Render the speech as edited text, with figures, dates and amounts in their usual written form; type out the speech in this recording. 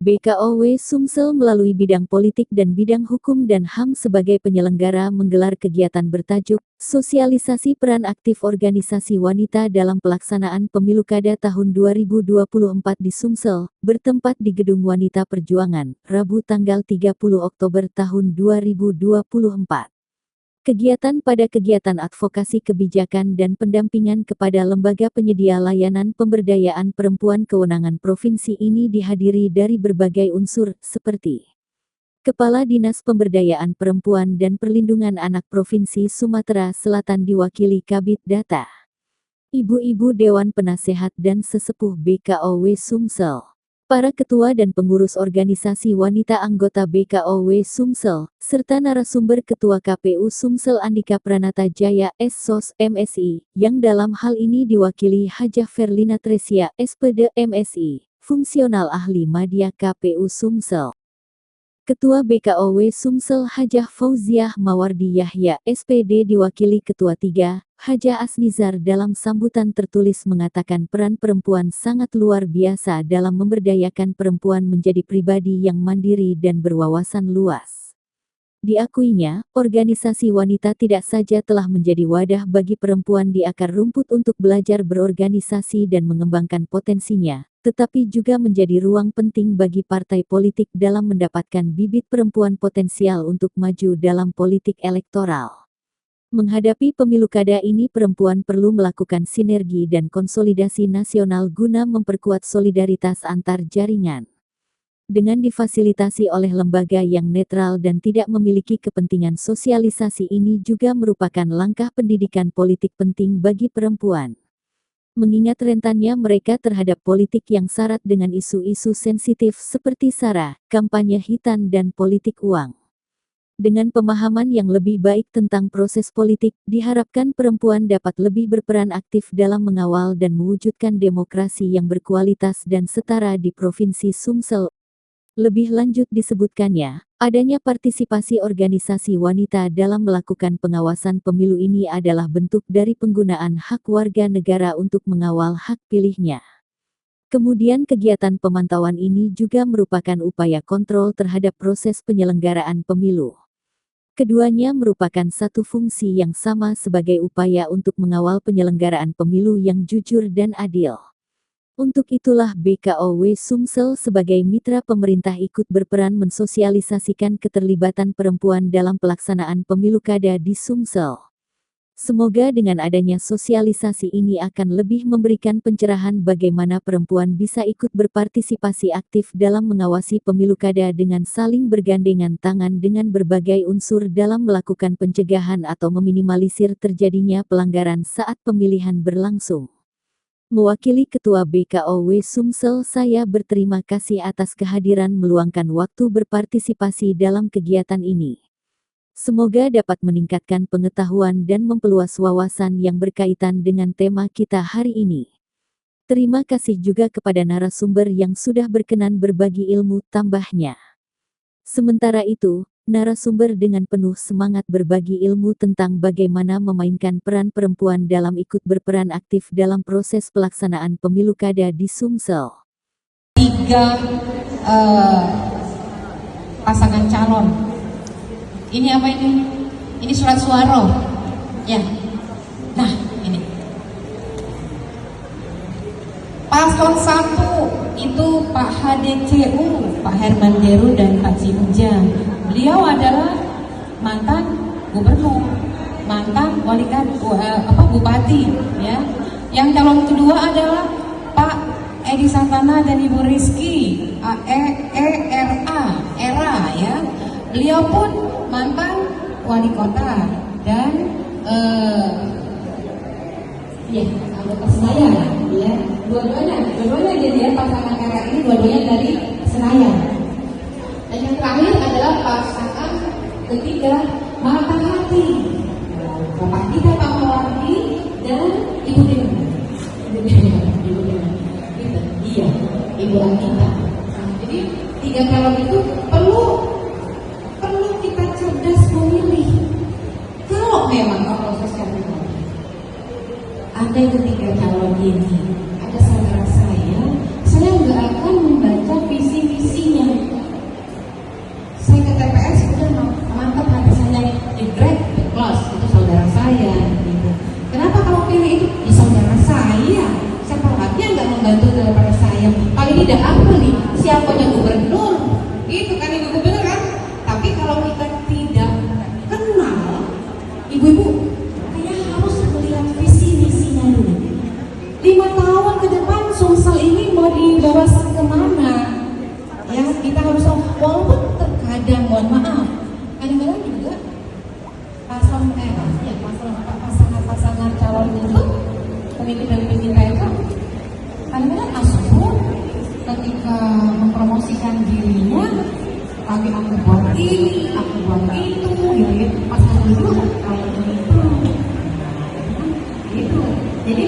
BKOW Sumsel melalui bidang politik dan bidang hukum dan HAM sebagai penyelenggara menggelar kegiatan bertajuk Sosialisasi Peran Aktif Organisasi Wanita dalam Pelaksanaan Pemilu Kada tahun 2024 di Sumsel, bertempat di Gedung Wanita Perjuangan, Rabu tanggal 30 Oktober tahun 2024. Pada kegiatan advokasi kebijakan dan pendampingan kepada lembaga penyedia layanan pemberdayaan perempuan kewenangan provinsi ini dihadiri dari berbagai unsur, seperti Kepala Dinas Pemberdayaan Perempuan dan Perlindungan Anak Provinsi Sumatera Selatan diwakili Kabid Data, ibu-ibu Dewan Penasehat dan sesepuh BKOW Sumsel, para ketua dan pengurus organisasi wanita anggota BKOW Sumsel, serta narasumber Ketua KPU Sumsel Andika Pranata Jaya SSOS MSI, yang dalam hal ini diwakili Hajah Verlina Tresia SPD MSI, fungsional ahli Madya KPU Sumsel. Ketua BKOW Sumsel Hajah Fauziah Mawardi Yahya SPD diwakili Ketua 3, Hajah Asnizar dalam sambutan tertulis mengatakan peran perempuan sangat luar biasa dalam memberdayakan perempuan menjadi pribadi yang mandiri dan berwawasan luas. Diakuinya, organisasi wanita tidak saja telah menjadi wadah bagi perempuan di akar rumput untuk belajar berorganisasi dan mengembangkan potensinya, tetapi juga menjadi ruang penting bagi partai politik dalam mendapatkan bibit perempuan potensial untuk maju dalam politik elektoral. Menghadapi pemilu kada ini perempuan perlu melakukan sinergi dan konsolidasi nasional guna memperkuat solidaritas antar jaringan. Dengan difasilitasi oleh lembaga yang netral dan tidak memiliki kepentingan, sosialisasi ini juga merupakan langkah pendidikan politik penting bagi perempuan. Mengingat rentannya mereka terhadap politik yang syarat dengan isu-isu sensitif seperti SARA, kampanye hitam dan politik uang. Dengan pemahaman yang lebih baik tentang proses politik, diharapkan perempuan dapat lebih berperan aktif dalam mengawal dan mewujudkan demokrasi yang berkualitas dan setara di Provinsi Sumsel. Lebih lanjut disebutkannya, adanya partisipasi organisasi wanita dalam melakukan pengawasan pemilu ini adalah bentuk dari penggunaan hak warga negara untuk mengawal hak pilihnya. Kemudian kegiatan pemantauan ini juga merupakan upaya kontrol terhadap proses penyelenggaraan pemilu. Keduanya merupakan satu fungsi yang sama sebagai upaya untuk mengawal penyelenggaraan pemilu yang jujur dan adil. Untuk itulah BKOW Sumsel sebagai mitra pemerintah ikut berperan mensosialisasikan keterlibatan perempuan dalam pelaksanaan pemilu kada di Sumsel. Semoga dengan adanya sosialisasi ini akan lebih memberikan pencerahan bagaimana perempuan bisa ikut berpartisipasi aktif dalam mengawasi pemilu kada dengan saling bergandengan tangan dengan berbagai unsur dalam melakukan pencegahan atau meminimalisir terjadinya pelanggaran saat pemilihan berlangsung. Mewakili Ketua BKOW Sumsel, saya berterima kasih atas kehadiran meluangkan waktu berpartisipasi dalam kegiatan ini. Semoga dapat meningkatkan pengetahuan dan memperluas wawasan yang berkaitan dengan tema kita hari ini. Terima kasih juga kepada narasumber yang sudah berkenan berbagi ilmu tambahnya. Sementara itu, narasumber dengan penuh semangat berbagi ilmu tentang bagaimana memainkan peran perempuan dalam ikut berperan aktif dalam proses pelaksanaan pemilu kada di Sumsel. 3 pasangan calon. Ini apa ini? Ini surat suara. Ya. Nah, ini. Paslon 1 itu Pak HDCU, Pak Herman Deru dan Pak Ciuja. Beliau adalah mantan gubernur, mantan bupati, ya. Yang calon kedua adalah Pak Edi Santana dan Ibu Rizky, ERA, ya. Beliau pun mantan wali kota dan anggota Senayan, ya. Dua-duanya jadi ya, pasangan kakak ini dua-duanya dari Senayan. Dan yang terakhir adalah pasangan ketiga Mata Hati, Bapak kita Pak Mawardi dan Ibu Dewi. Iya, Ibu Anita. Jadi 3 calon itu perlu kita cerdas memilih. Kalau memang proses kandungan ada ketiga calon ini, ada saudara saya nggak akan membaca visi-visinya. pemimpin dan pecinta itu kadang-kadang asal ketika mempromosikan dirinya, tapi aku buat ini, aku buat itu, gitu. Pas aku dulu kayak gitu. Jadi